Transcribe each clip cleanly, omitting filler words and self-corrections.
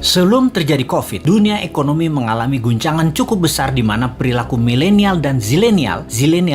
Sebelum terjadi COVID, dunia ekonomi mengalami guncangan cukup besar di mana perilaku milenial dan zilenial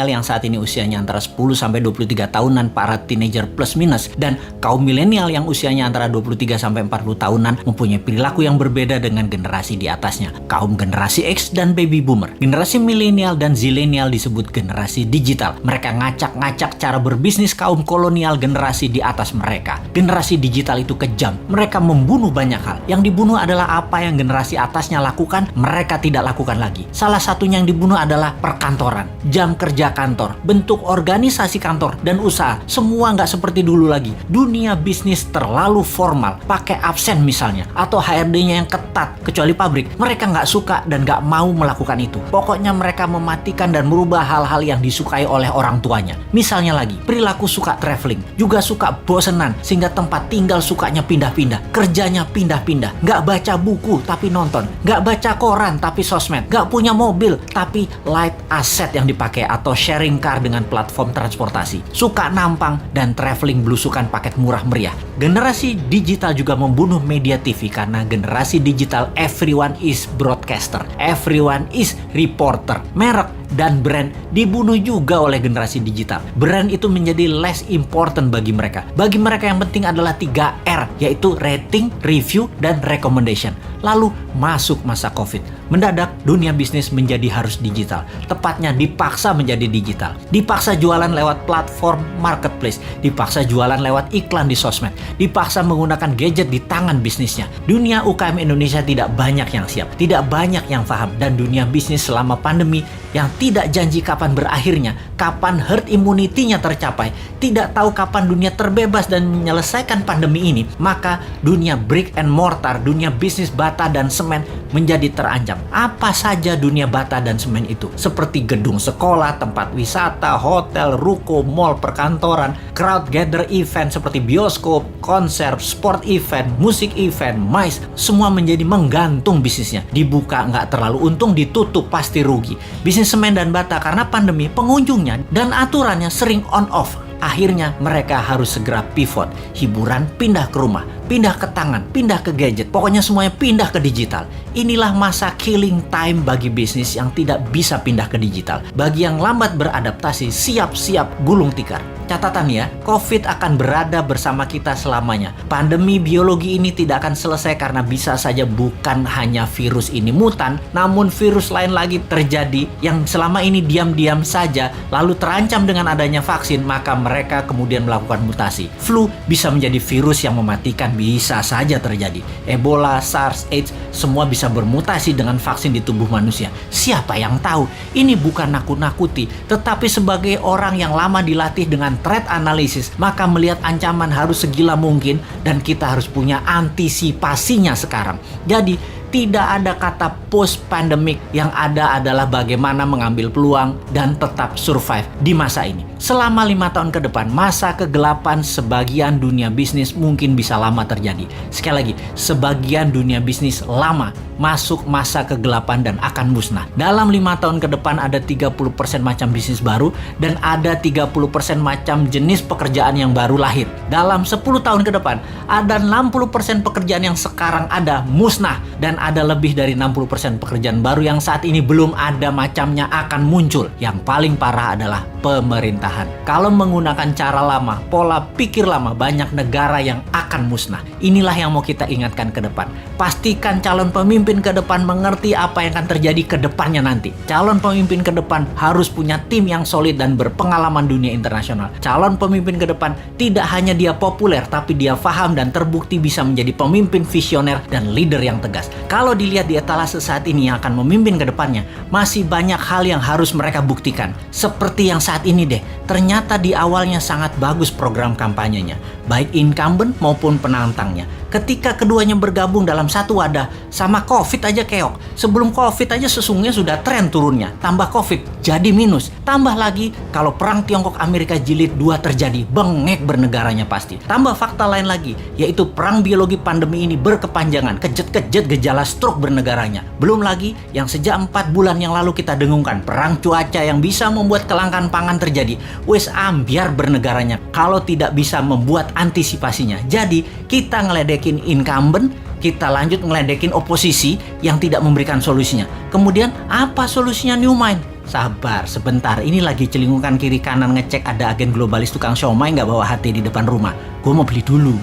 yang saat ini usianya antara 10 sampai 23 tahunan, para teenager plus minus, dan kaum milenial yang usianya antara 23 sampai 40 tahunan mempunyai perilaku yang berbeda dengan generasi di atasnya, kaum generasi X dan baby boomer. Generasi milenial dan zilenial disebut generasi digital. Mereka ngacak-ngacak cara berbisnis kaum kolonial generasi di atas mereka. Generasi digital itu kejam. Mereka membunuh banyak hal. Yang dibunuh adalah apa yang generasi atasnya lakukan, mereka tidak lakukan lagi. Salah satunya yang dibunuh adalah perkantoran, jam kerja kantor, bentuk organisasi kantor dan usaha. Semua nggak seperti dulu lagi. Dunia bisnis terlalu formal, pakai absen misalnya, atau HRD-nya yang ketat, kecuali pabrik. Mereka nggak suka dan nggak mau melakukan itu. Pokoknya mereka mematikan dan merubah hal-hal yang disukai oleh orang tuanya. Misalnya lagi, perilaku suka traveling, juga suka bosenan, sehingga tempat tinggal sukanya pindah-pindah, kerjanya pindah-pindah, nggak baca buku tapi nonton, nggak baca koran tapi sosmed, nggak punya mobil tapi light asset yang dipakai atau sharing car dengan platform transportasi, suka nampang dan traveling belusukan paket murah meriah. Generasi digital juga membunuh media TV karena generasi digital everyone is broadcaster, everyone is reporter. Merek dan brand dibunuh juga oleh generasi digital. Brand itu menjadi less important bagi mereka. Bagi mereka yang penting adalah 3R, yaitu rating, review, dan recommendation. Lalu masuk masa COVID. Mendadak dunia bisnis menjadi harus digital. Tepatnya dipaksa menjadi digital. Dipaksa jualan lewat platform marketplace. Dipaksa jualan lewat iklan di sosmed. Dipaksa menggunakan gadget di tangan bisnisnya. Dunia UKM Indonesia tidak banyak yang siap. Tidak banyak yang paham. Dan dunia bisnis selama pandemi yang tidak janji kapan berakhirnya, kapan herd immunity-nya tercapai, tidak tahu kapan dunia terbebas dan menyelesaikan pandemi ini, maka dunia brick and mortar, dunia bisnis bata dan semen menjadi terancam. Apa saja dunia bata dan semen itu? Seperti gedung sekolah, tempat wisata, hotel, ruko, mall, perkantoran, crowd gather event seperti bioskop, konser, sport event, musik event, MICE, semua menjadi menggantung bisnisnya. Dibuka nggak terlalu untung, ditutup pasti rugi. Bisnis semen dan bata karena pandemi, pengunjungnya dan aturannya sering on off. Akhirnya mereka harus segera pivot. Hiburan pindah ke rumah, pindah ke tangan, pindah ke gadget. Pokoknya semuanya pindah ke digital. Inilah masa killing time bagi bisnis yang tidak bisa pindah ke digital. Bagi yang lambat beradaptasi, siap-siap gulung tikar. Catatan ya, COVID akan berada bersama kita selamanya. Pandemi biologi ini tidak akan selesai karena bisa saja bukan hanya virus ini mutan, namun virus lain lagi terjadi yang selama ini diam-diam saja, lalu terancam dengan adanya vaksin, maka mereka kemudian melakukan mutasi. Flu bisa menjadi virus yang mematikan, bisa saja terjadi. Ebola, SARS, AIDS, semua bisa bermutasi dengan vaksin di tubuh manusia. Siapa yang tahu? Ini bukan nakut-nakuti, tetapi sebagai orang yang lama dilatih dengan threat analysis, maka melihat ancaman harus segila mungkin dan kita harus punya antisipasinya sekarang. Jadi tidak ada kata post pandemic, yang ada adalah bagaimana mengambil peluang dan tetap survive di masa ini. Selama 5 tahun ke depan, masa kegelapan sebagian dunia bisnis mungkin bisa lama terjadi. Sekali lagi, sebagian dunia bisnis lama masuk masa kegelapan dan akan musnah. Dalam 5 tahun ke depan ada 30% macam bisnis baru dan ada 30% macam jenis pekerjaan yang baru lahir. Dalam 10 tahun ke depan ada 60% pekerjaan yang sekarang ada musnah dan ada lebih dari 60% pekerjaan baru yang saat ini belum ada macamnya akan muncul. Yang paling parah adalah pemerintahan. Kalau menggunakan cara lama, pola pikir lama, banyak negara yang akan musnah. Inilah yang mau kita ingatkan ke depan. Pastikan calon pemimpin ke depan mengerti apa yang akan terjadi ke depannya nanti. Calon pemimpin ke depan harus punya tim yang solid dan berpengalaman dunia internasional. Calon pemimpin ke depan tidak hanya dia populer, tapi dia paham dan terbukti bisa menjadi pemimpin visioner dan leader yang tegas. Kalau dilihat di etalase saat ini yang akan memimpin ke depannya, masih banyak hal yang harus mereka buktikan. Seperti yang saat ini deh, ternyata di awalnya sangat bagus program kampanyenya, baik incumbent maupun penantangnya. Ketika keduanya bergabung dalam satu wadah, sama COVID aja keok. Sebelum COVID aja sesungguhnya sudah tren turunnya. Tambah COVID, jadi minus. Tambah lagi, kalau perang Tiongkok Amerika jilid 2 terjadi, bengek bernegaranya pasti. Tambah fakta lain lagi, yaitu perang biologi pandemi ini berkepanjangan, kejet-kejet gejala stroke bernegaranya. Belum lagi, yang sejak 4 bulan yang lalu kita dengungkan, perang cuaca yang bisa membuat kelangkaan pangan terjadi. Wes ambiar bernegaranya, kalau tidak bisa membuat antisipasinya. Jadi, kita ngeledek ngeledekin incumbent, kita lanjut ngeledekin oposisi yang tidak memberikan solusinya. Kemudian apa solusinya New Mind? Sabar, sebentar. Ini lagi celingukan kiri kanan ngecek ada agen globalis tukang siomay nggak bawa HT di depan rumah. Gue mau beli dulu.